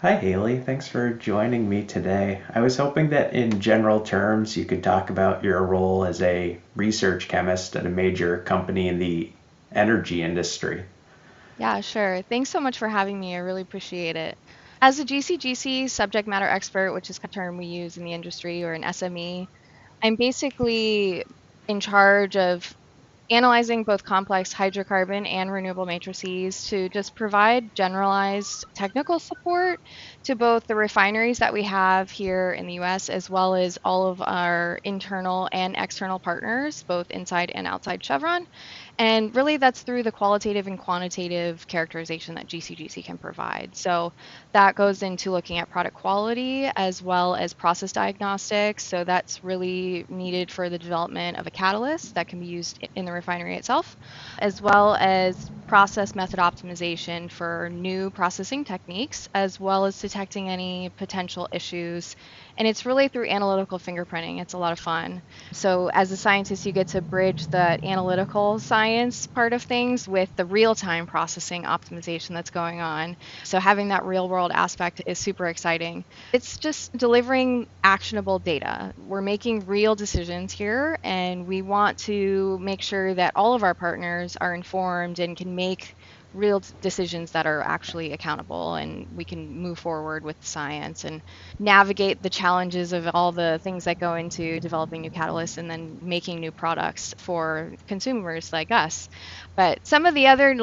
Hi, Haley. Thanks for joining me today. I was hoping that in general terms you could talk about your role as a research chemist at a major company in the energy industry. Yeah, sure. Thanks so much for having me. I really appreciate it. As a GCGC subject matter expert, which is a term we use in the industry, or an SME, I'm basically in charge of analyzing both complex hydrocarbon and renewable matrices to just provide generalized technical support to both the refineries that we have here in the US, as well as all of our internal and external partners, both inside and outside Chevron. And really, that's through the qualitative and quantitative characterization that GCGC can provide. So that goes into looking at product quality as well as process diagnostics. So that's really needed for the development of a catalyst that can be used in the refinery itself, as well as process method optimization for new processing techniques, as well as detecting any potential issues. And it's really through analytical fingerprinting. It's a lot of fun. So, as a scientist, you get to bridge the analytical science part of things with the real time processing optimization that's going on. So, having that real world aspect is super exciting. It's just delivering actionable data. We're making real decisions here, and we want to make sure that all of our partners are informed and can make real decisions that are actually accountable, and we can move forward with science and navigate the challenges of all the things that go into developing new catalysts and then making new products for consumers like us. But some of the other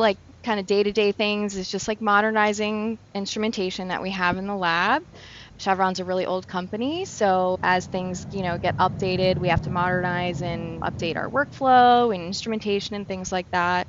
kind of day-to-day things is just like modernizing instrumentation that we have in the lab. Chevron's a really old company, so as things, get updated, we have to modernize and update our workflow and instrumentation and things like that.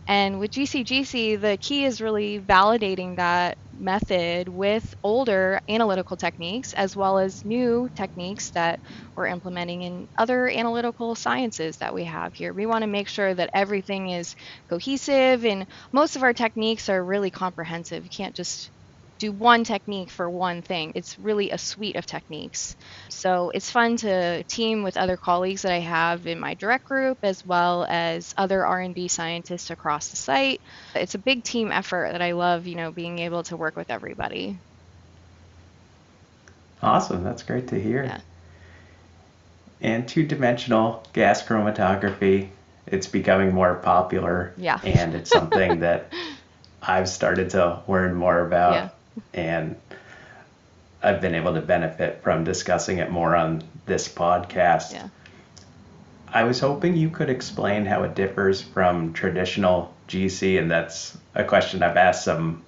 And with GCGC, the key is really validating that method with older analytical techniques as well as new techniques that we're implementing in other analytical sciences that we have here. We want to make sure that everything is cohesive, and most of our techniques are really comprehensive. You can't just do one technique for one thing. It's really a suite of techniques. So it's fun to team with other colleagues that I have in my direct group as well as other R&D scientists across the site. It's a big team effort that I love, being able to work with everybody. Awesome. That's great to hear. Yeah. And two-dimensional gas chromatography, it's becoming more popular, Yeah. and it's something that I've started to learn more Yeah. about, and I've been able to benefit from discussing it more on this podcast. Yeah. I was hoping you could explain how it differs from traditional GC, and that's a question I've asked some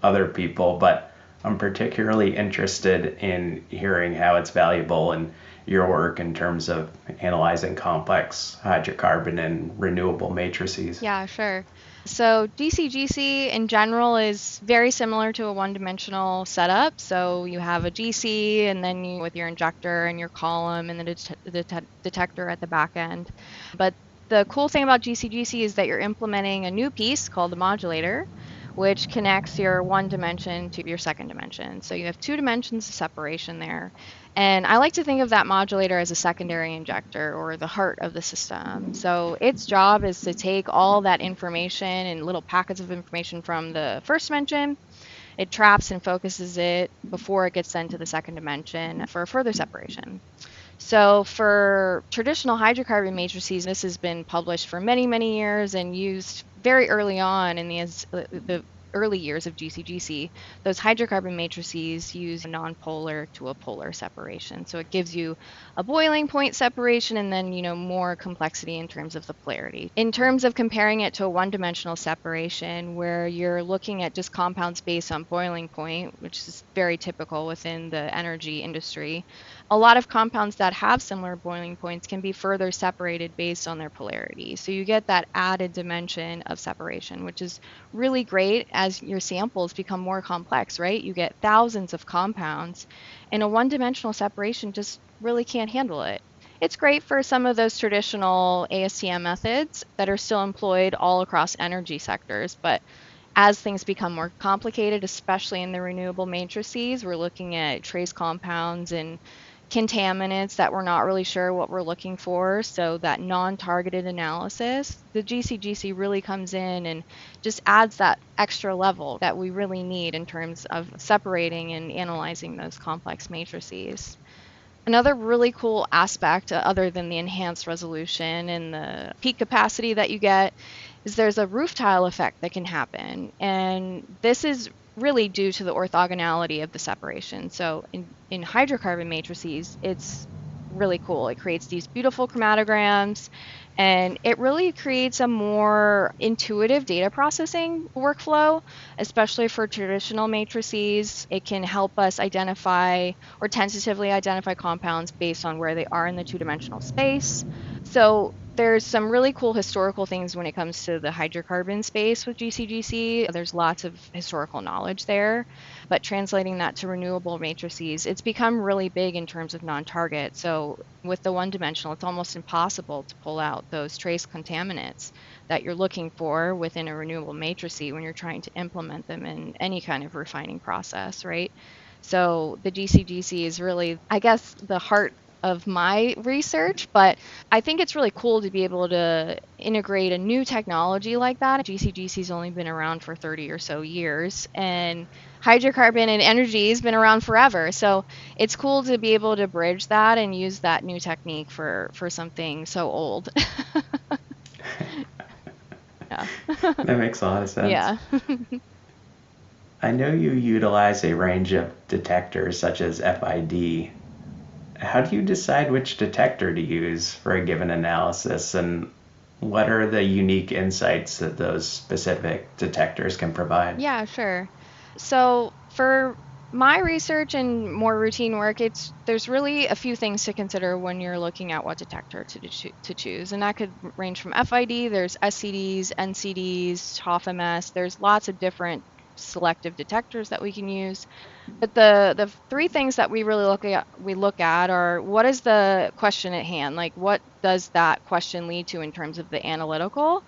other people, but I'm particularly interested in hearing how it's valuable in your work in terms of analyzing complex hydrocarbon and renewable matrices. Yeah, sure. So GCGC in general is very similar to a one-dimensional setup. So you have a GC and then you with your injector and your column and the detector at the back end. But the cool thing about GCGC is that you're implementing a new piece called the modulator, which connects your one dimension to your second dimension. So you have two dimensions of separation there. And I like to think of that modulator as a secondary injector or the heart of the system. So its job is to take all that information and little packets of information from the first dimension. It traps and focuses it before it gets sent to the second dimension for further separation. So for traditional hydrocarbon matrices, this has been published for many, many years and used very early on in the early years of GCGC. Those hydrocarbon matrices use a nonpolar to a polar separation. So it gives you a boiling point separation and then, more complexity in terms of the polarity. In terms of comparing it to a one-dimensional separation where you're looking at just compounds based on boiling point, which is very typical within the energy industry, a lot of compounds that have similar boiling points can be further separated based on their polarity. So you get that added dimension of separation, which is really great as your samples become more complex, right? You get thousands of compounds, and a one dimensional separation just really can't handle it. It's great for some of those traditional ASTM methods that are still employed all across energy sectors, but as things become more complicated, especially in the renewable matrices, we're looking at trace compounds and contaminants that we're not really sure what we're looking for. So that non-targeted analysis, the GCGC really comes in and just adds that extra level that we really need in terms of separating and analyzing those complex matrices. Another really cool aspect, other than the enhanced resolution and the peak capacity that you get, is there's a roof tile effect that can happen. And this is really due to the orthogonality of the separation. So in hydrocarbon matrices, it's really cool. It creates these beautiful chromatograms, and it really creates a more intuitive data processing workflow, especially for traditional matrices. It can help us identify or tentatively identify compounds based on where they are in the two-dimensional space. So there's some really cool historical things when it comes to the hydrocarbon space with GCGC. There's lots of historical knowledge there, but translating that to renewable matrices, it's become really big in terms of non-target. So with the one-dimensional, it's almost impossible to pull out those trace contaminants that you're looking for within a renewable matrice when you're trying to implement them in any kind of refining process, right? So the GCGC is really, I guess, the heart of my research, but I think it's really cool to be able to integrate a new technology like that. GCGC's only been around for 30 or so years, and hydrocarbon and energy has been around forever. So it's cool to be able to bridge that and use that new technique for something so old. Yeah. That makes a lot of sense. Yeah. I know you utilize a range of detectors such as FID. How do you decide which detector to use for a given analysis, and what are the unique insights that those specific detectors can provide? Yeah, sure. So for my research and more routine work, there's really a few things to consider when you're looking at what detector to choose, and that could range from FID. There's SCDs, NCDs, TOF-MS. There's lots of different selective detectors that we can use. But the three things that we look at are, what is the question at hand? Like, what does that question lead to in terms of the analytical?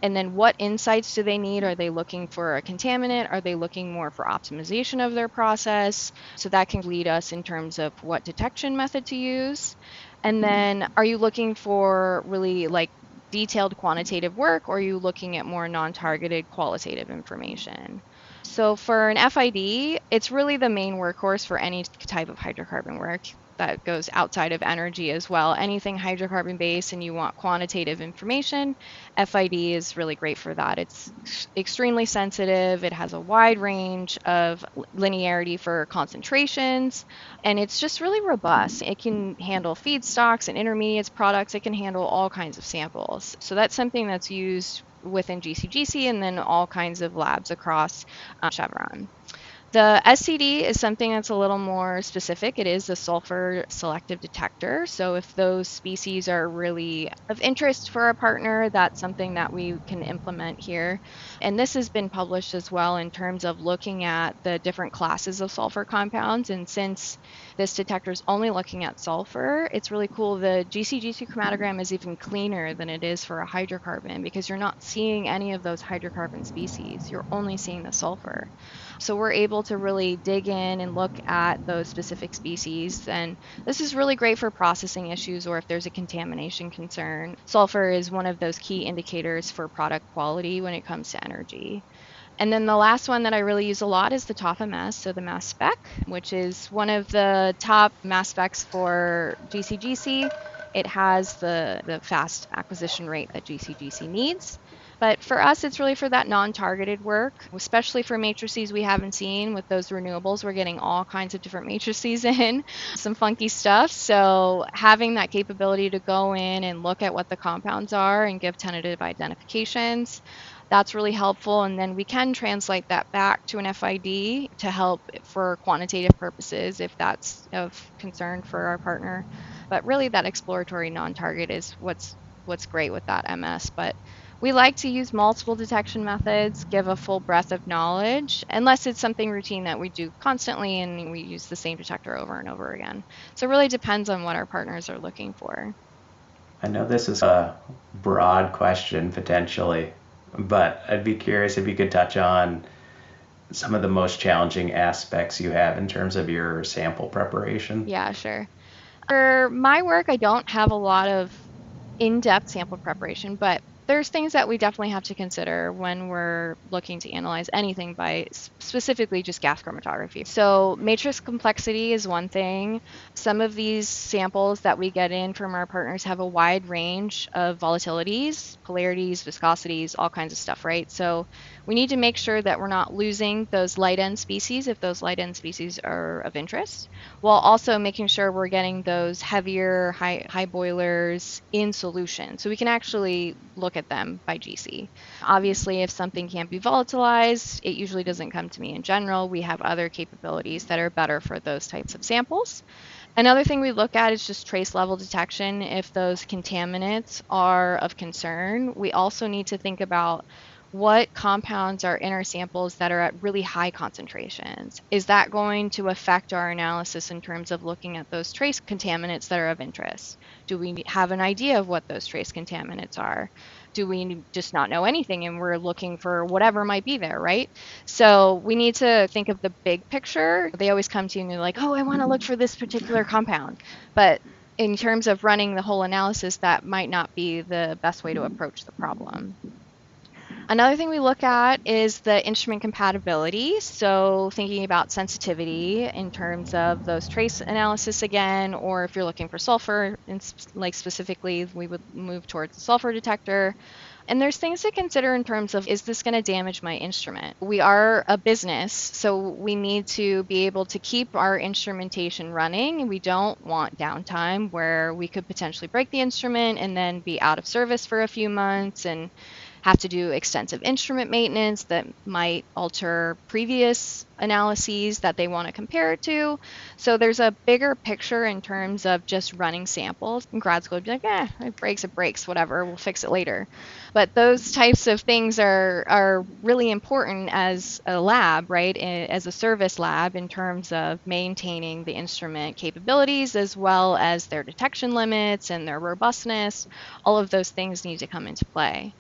And then what insights do they need? Are they looking for a contaminant? Are they looking more for optimization of their process? So that can lead us in terms of what detection method to use. And then, are you looking for really like detailed quantitative work, or are you looking at more non-targeted qualitative information? So for an FID, it's really the main workhorse for any type of hydrocarbon work that goes outside of energy as well. Anything hydrocarbon based and you want quantitative information, FID is really great for that. It's extremely sensitive. It has a wide range of linearity for concentrations, and it's just really robust. It can handle feedstocks and intermediates products. It can handle all kinds of samples. So that's something that's used within GCGC and then all kinds of labs across Chevron. The SCD is something that's a little more specific. It is a sulfur selective detector. So if those species are really of interest for a partner, that's something that we can implement here. And this has been published as well in terms of looking at the different classes of sulfur compounds. And since this detector is only looking at sulfur, it's really cool. The GCGC chromatogram is even cleaner than it is for a hydrocarbon because you're not seeing any of those hydrocarbon species. You're only seeing the sulfur. So we're able to really dig in and look at those specific species. And this is really great for processing issues or if there's a contamination concern. Sulfur is one of those key indicators for product quality when it comes to energy. And then the last one that I really use a lot is the TOF-MS, so the mass spec, which is one of the top mass specs for GCGC. It has the fast acquisition rate that GCGC needs. But for us, it's really for that non-targeted work, especially for matrices we haven't seen with those renewables. We're getting all kinds of different matrices in, some funky stuff. So having that capability to go in and look at what the compounds are and give tentative identifications, that's really helpful. And then we can translate that back to an FID to help for quantitative purposes if that's of concern for our partner. But really that exploratory non-target is what's great with that MS. But we like to use multiple detection methods, give a full breadth of knowledge, unless it's something routine that we do constantly and we use the same detector over and over again. So it really depends on what our partners are looking for. I know this is a broad question potentially, but I'd be curious if you could touch on some of the most challenging aspects you have in terms of your sample preparation. Yeah, sure. For my work, I don't have a lot of in-depth sample preparation, but there's things that we definitely have to consider when we're looking to analyze anything by specifically just gas chromatography. So matrix complexity is one thing. Some of these samples that we get in from our partners have a wide range of volatilities, polarities, viscosities, all kinds of stuff, right? So we need to make sure that we're not losing those light end species if those light end species are of interest, while also making sure we're getting those heavier high boilers in solution so we can actually look at them by GC. Obviously, if something can't be volatilized, it usually doesn't come to me in general. We have other capabilities that are better for those types of samples. Another thing we look at is just trace level detection. If those contaminants are of concern, we also need to think about what compounds are in our samples that are at really high concentrations. Is that going to affect our analysis in terms of looking at those trace contaminants that are of interest? Do we have an idea of what those trace contaminants are? Do we just not know anything and we're looking for whatever might be there, right? So we need to think of the big picture. They always come to you and they're like, oh, I want to look for this particular compound. But in terms of running the whole analysis, that might not be the best way to approach the problem. Another thing we look at is the instrument compatibility. So thinking about sensitivity in terms of those trace analysis again, or if you're looking for sulfur, and like specifically, we would move towards the sulfur detector. And there's things to consider in terms of, is this going to damage my instrument? We are a business, so we need to be able to keep our instrumentation running. We don't want downtime where we could potentially break the instrument and then be out of service for a few months and have to do extensive instrument maintenance that might alter previous analyses that they want to compare it to. So there's a bigger picture in terms of just running samples. In grad school, would be like, it breaks, whatever, we'll fix it later. But those types of things are really important as a lab, right? As a service lab in terms of maintaining the instrument capabilities as well as their detection limits and their robustness. All of those things need to come into play.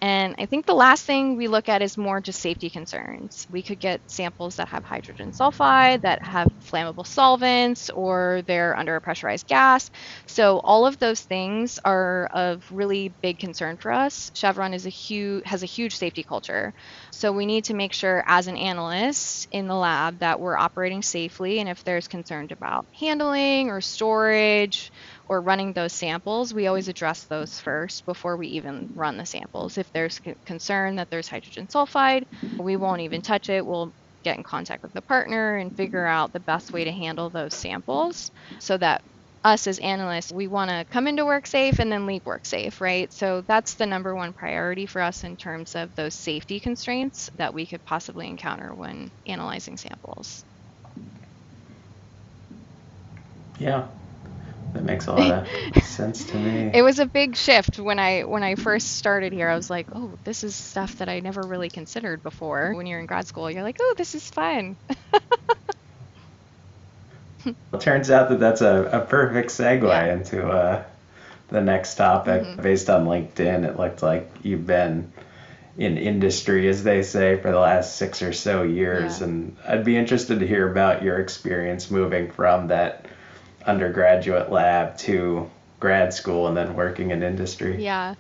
And I think the last thing we look at is more just safety concerns. We could get samples that have hydrogen sulfide, that have flammable solvents, or they're under a pressurized gas. So all of those things are of really big concern for us. Chevron has a huge safety culture. So we need to make sure as an analyst in the lab that we're operating safely. And if there's concern about handling or storage or running those samples, we always address those first before we even run the samples. If there's concern that there's hydrogen sulfide, we won't even touch it. We'll get in contact with the partner and figure out the best way to handle those samples so that us as analysts, we want to come into work safe and then leave work safe, right? So that's the number one priority for us in terms of those safety constraints that we could possibly encounter when analyzing samples. Yeah, that makes a lot of sense to me. It was a big shift when I first started here. I was like, oh, this is stuff that I never really considered before. When you're in grad school, you're like, oh, this is fun. It turns out that that's a perfect segue Yeah. into the next topic. Based on LinkedIn, it looked like you've been in industry, as they say, for the last 6 or so years. Yeah. And I'd be interested to hear about your experience moving from that undergraduate lab to grad school and then working in industry. Yeah.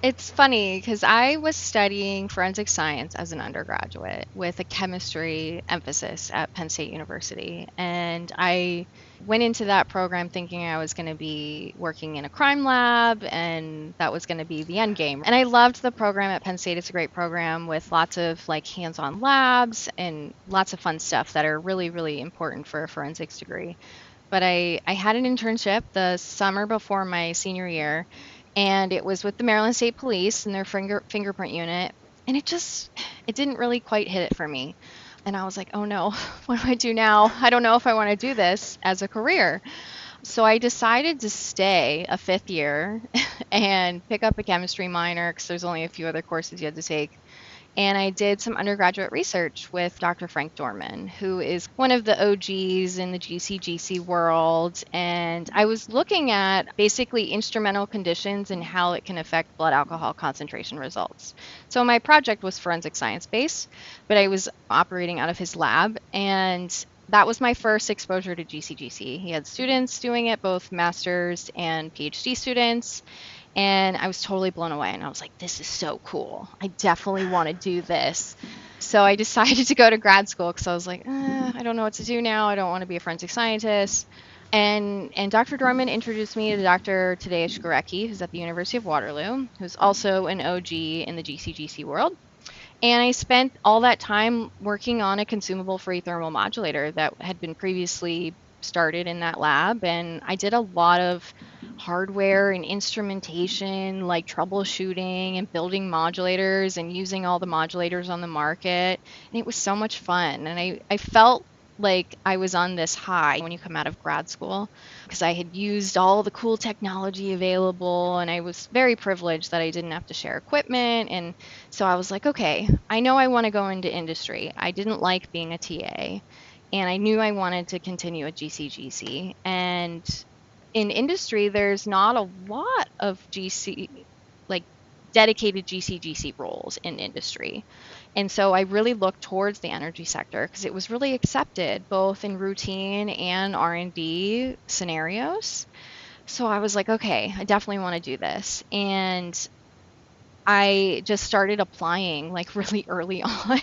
It's funny because I was studying forensic science as an undergraduate with a chemistry emphasis at Penn State University. And I went into that program thinking I was going to be working in a crime lab and that was going to be the end game. And I loved the program at Penn State. It's a great program with lots of like hands-on labs and lots of fun stuff that are really, really important for a forensics degree. But I had an internship the summer before my senior year, and it was with the Maryland State Police and their fingerprint unit, and it didn't really quite hit it for me. And I was like, oh no, what do I do now? I don't know if I want to do this as a career. So I decided to stay a fifth year and pick up a chemistry minor because there's only a few other courses you had to take. And I did some undergraduate research with Dr. Frank Dorman, who is one of the OGs in the GCGC world. And I was looking at basically instrumental conditions and how it can affect blood alcohol concentration results. So my project was forensic science based, but I was operating out of his lab. And that was my first exposure to GCGC. He had students doing it, both masters and PhD students, and I was totally blown away. And I was like, this is so cool. I definitely want to do this. So I decided to go to grad school because I was like, I don't know what to do now. I don't want to be a forensic scientist. And Dr. Dorman introduced me to Dr. Tadeusz Gorecki, who's at the University of Waterloo, who's also an OG in the GCGC world. And I spent all that time working on a consumable free thermal modulator that had been previously started in that lab. And I did a lot of hardware and instrumentation, like troubleshooting and building modulators and using all the modulators on the market. And it was so much fun. And I felt like I was on this high when you come out of grad school because I had used all the cool technology available and I was very privileged that I didn't have to share equipment. And so I was like, okay, I know I want to go into industry. I didn't like being a TA, and I knew I wanted to continue at GCGC. And in industry, there's not a lot of GC, like dedicated GCGC roles in industry. And so I really looked towards the energy sector because it was really accepted both in routine and R&D scenarios. So I was like, okay, I definitely want to do this. And I just started applying like really early on.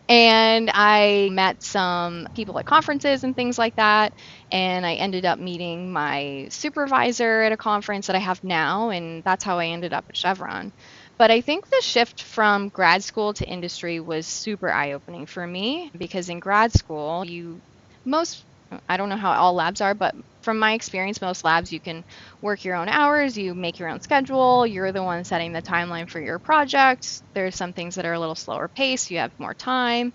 And I met some people at conferences and things like that. And I ended up meeting my supervisor at a conference that I have now. And that's how I ended up at Chevron. But I think the shift from grad school to industry was super eye-opening for me because in grad school, most, I don't know how all labs are, but from my experience, most labs you can work your own hours, you make your own schedule, you're the one setting the timeline for your project. There's some things that are a little slower paced, you have more time.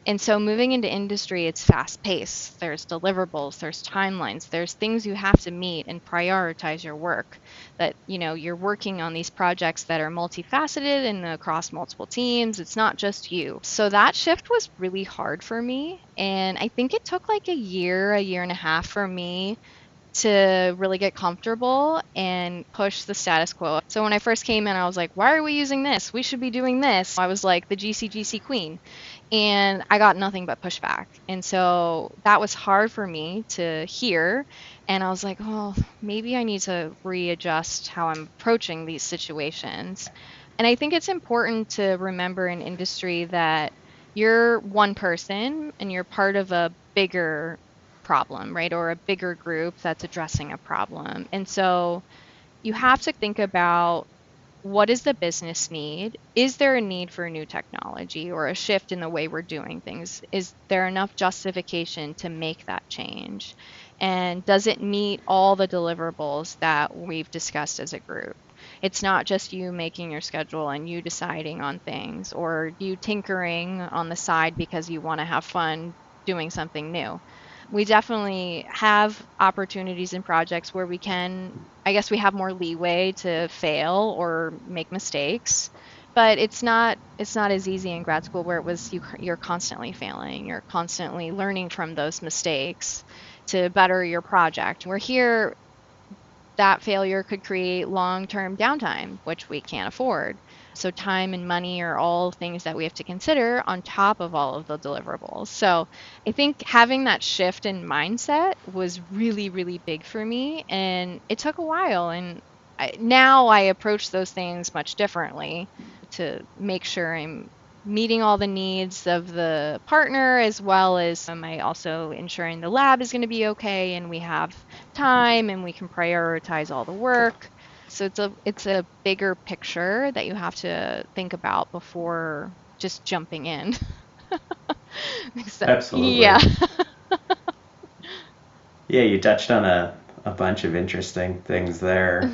And so moving into industry, it's fast paced. There's deliverables, there's timelines, there's things you have to meet and prioritize your work. That, you're working on these projects that are multifaceted and across multiple teams. It's not just you. So that shift was really hard for me. And I think it took like a year and a half for me to really get comfortable and push the status quo. So when I first came in, I was like, why are we using this? We should be doing this. I was like the GCGC queen. And I got nothing but pushback. And so that was hard for me to hear. And I was like, oh, maybe I need to readjust how I'm approaching these situations. And I think it's important to remember in industry that you're one person and you're part of a bigger problem, right? Or a bigger group that's addressing a problem. And so you have to think about what is the business need? Is there a need for a new technology or a shift in the way we're doing things? Is there enough justification to make that change? And does it meet all the deliverables that we've discussed as a group? It's not just you making your schedule and you deciding on things or you tinkering on the side because you want to have fun doing something new. We definitely have opportunities and projects where I guess we have more leeway to fail or make mistakes, but it's not as easy in grad school where it was you're constantly failing, you're constantly learning from those mistakes to better your project. We're here, that failure could create long-term downtime, which we can't afford. So time and money are all things that we have to consider on top of all of the deliverables. So I think having that shift in mindset was really, really big for me. And it took a while. And now I approach those things much differently to make sure I'm meeting all the needs of the partner as well as am I also ensuring the lab is going to be okay and we have time and we can prioritize all the work. So it's a bigger picture that you have to think about before just jumping in. So, yeah. Absolutely. Yeah, you touched on a bunch of interesting things there.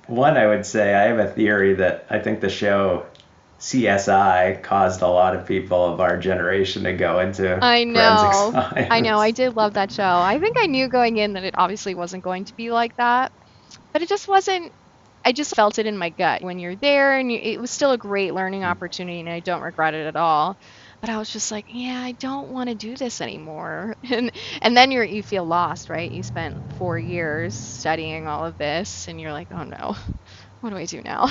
One, I would say I have a theory that I think the show CSI caused a lot of people of our generation to go into I forensic know. I know. I science. did love that show. I think I knew going in that it obviously wasn't going to be like that, but it just wasn't. I just felt it in my gut when you're there, and it was still a great learning opportunity, and I don't regret it at all. But I was just like, yeah, I don't want to do this anymore. And then you feel lost, right? You spent 4 years studying all of this, and you're like, oh no, what do I do now?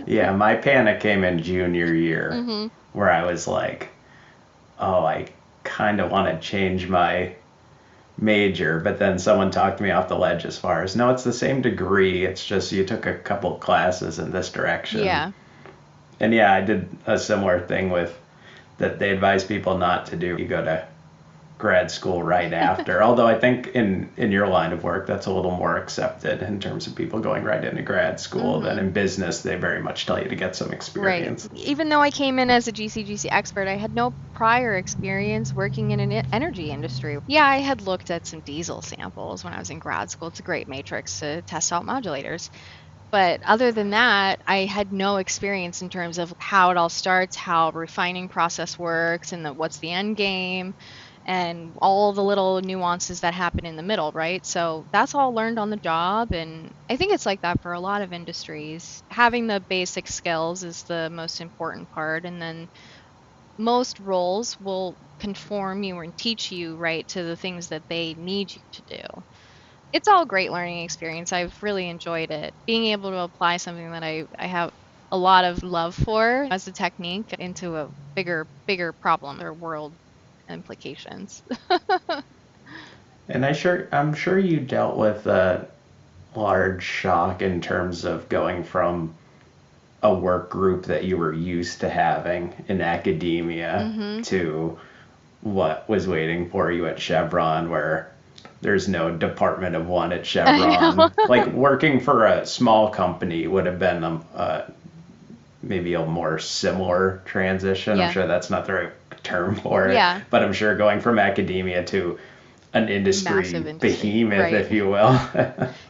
Yeah, my panic came in junior year Hmm. where I was like, oh, I kind of want to change my major, but then someone talked me off the ledge as far as, no, it's the same degree. It's just you took a couple classes in this direction. Yeah. And yeah, I did a similar thing with that they advise people not to do. You go to grad school right after. Although I think in your line of work, that's a little more accepted in terms of people going right into grad school than Hmm. in business. They very much tell you to get some Right. experience. Even though I came in as a GCGC expert, I had no prior experience working in an energy industry. Yeah, I had looked at some diesel samples when I was in grad school. It's a great matrix to test out modulators. But other than that, I had no experience in terms of how it all starts, how refining process works, and what's the end game, and all the little nuances that happen in the middle, right? So that's all learned on the job. And I think it's like that for a lot of industries. Having the basic skills is the most important part. And then most roles will conform you and teach you, right, to the things that they need you to do. It's all great learning experience. I've really enjoyed it. Being able to apply something that I have a lot of love for as a technique into a bigger problem or world implications. And I'm sure you dealt with a large shock in terms of going from a work group that you were used to having in academia Hmm. to what was waiting for you at Chevron, where there's no department of one at I Chevron. know. Like working for a small company would have been maybe a more similar transition. I'm Yeah. sure that's not the right term for it, Yeah. but I'm sure going from academia to an industry Massive industry. behemoth, Right. if you will.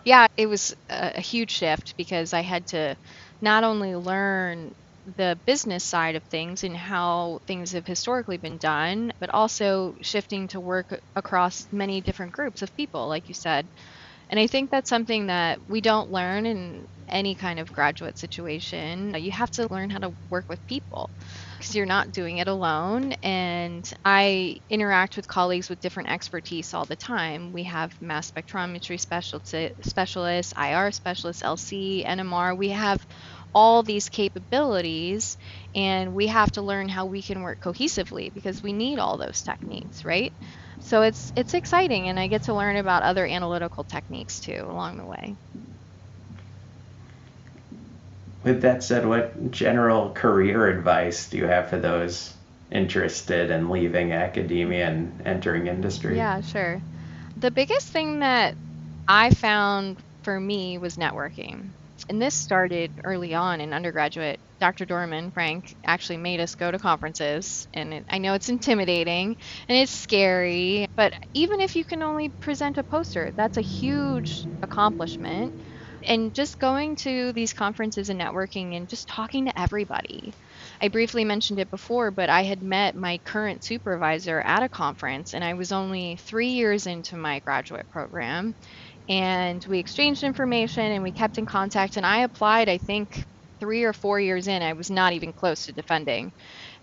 Yeah, it was a huge shift because I had to not only learn the business side of things and how things have historically been done, but also shifting to work across many different groups of people, like you said. And I think that's something that we don't learn in any kind of graduate situation. You have to learn how to work with people because you're not doing it alone. And I interact with colleagues with different expertise all the time. We have mass spectrometry specialists, IR specialists, LC, NMR. We have all these capabilities, and we have to learn how we can work cohesively because we need all those techniques, right? So it's exciting, and I get to learn about other analytical techniques too along the way. With that said, what general career advice do you have for those interested in leaving academia and entering industry? Yeah, sure. The biggest thing that I found for me was networking. And this started early on in undergraduate. Dr. Dorman, Frank, actually made us go to conferences. And I know it's intimidating and it's scary, but even if you can only present a poster, that's a huge accomplishment. And just going to these conferences and networking and just talking to everybody. I briefly mentioned it before, but I had met my current supervisor at a conference, and I was only 3 years into my graduate program. And we exchanged information and we kept in contact. And I applied, I think, 3 or 4 years in. I was not even close to defending.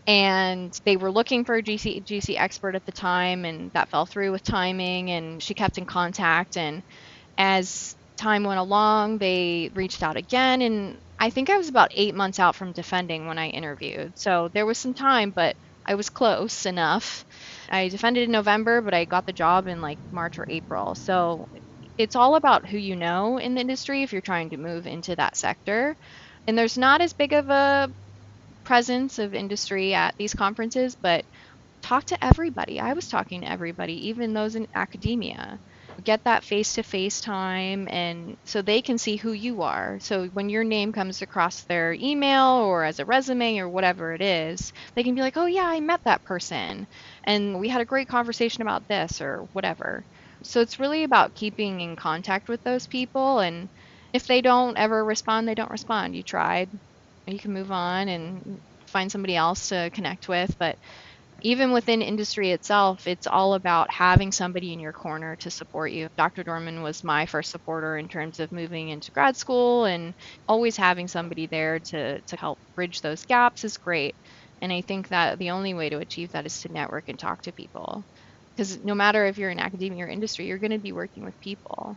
And they were looking for a GC expert at the time, and that fell through with timing. And she kept in contact. And as time went along, they reached out again. And I think I was about 8 months out from defending when I interviewed. So there was some time, but I was close enough. I defended in November, but I got the job in like March or April. So it's all about who you know in the industry if you're trying to move into that sector. And there's not as big of a presence of industry at these conferences, but talk to everybody. I was talking to everybody, even those in academia. Get that face to face time, and so they can see who you are. So when your name comes across their email or as a resume or whatever it is, they can be like, oh, yeah, I met that person. And we had a great conversation about this or whatever. So it's really about keeping in contact with those people. And if they don't ever respond, they don't respond. You tried. You can move on and find somebody else to connect with. But even within industry itself, it's all about having somebody in your corner to support you. Dr. Dorman was my first supporter in terms of moving into grad school, and always having somebody there to help bridge those gaps is great. And I think that the only way to achieve that is to network and talk to people. Because no matter if you're in academia or industry, you're going to be working with people.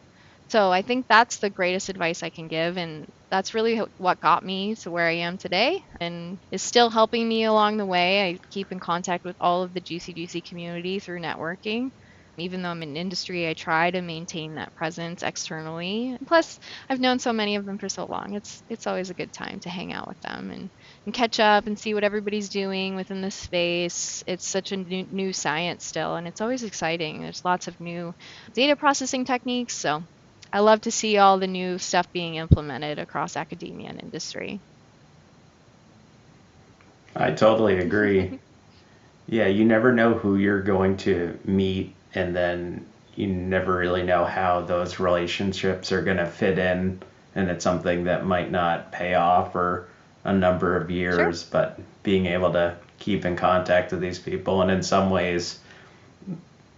So I think that's the greatest advice I can give. And that's really what got me to where I am today and is still helping me along the way. I keep in contact with all of the GCGC community through networking. Even though I'm in industry, I try to maintain that presence externally. Plus, I've known so many of them for so long. It's always a good time to hang out with them and catch up and see what everybody's doing within the space. It's such a new science still, and it's always exciting. There's lots of new data processing techniques, so I love to see all the new stuff being implemented across academia and industry. I totally agree. Yeah, you never know who you're going to meet, and then you never really know how those relationships are going to fit in, and it's something that might not pay off for a number of Sure. years, but being able to keep in contact with these people, and in some ways,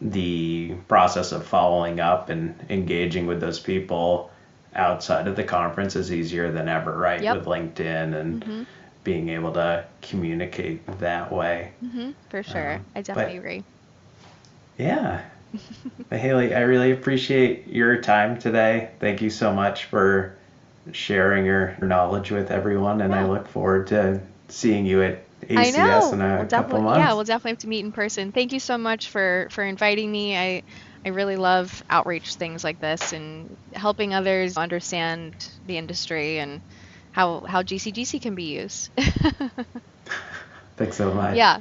the process of following up and engaging with those people outside of the conference is easier than ever, right? Yep. With LinkedIn and Mhm. being able to communicate that way. Mhm. For sure. I definitely But agree. yeah, but Haleigh, I really appreciate your time today. Thank you so much for sharing your knowledge with everyone, and I Yeah. look forward to seeing you at I ACS in know. a We'll couple definitely, yeah, months. we'll definitely have to meet in person. Thank you so much for inviting me. I really love outreach things like this and helping others understand the industry and how GCGC can be used. Thanks so much. Yeah.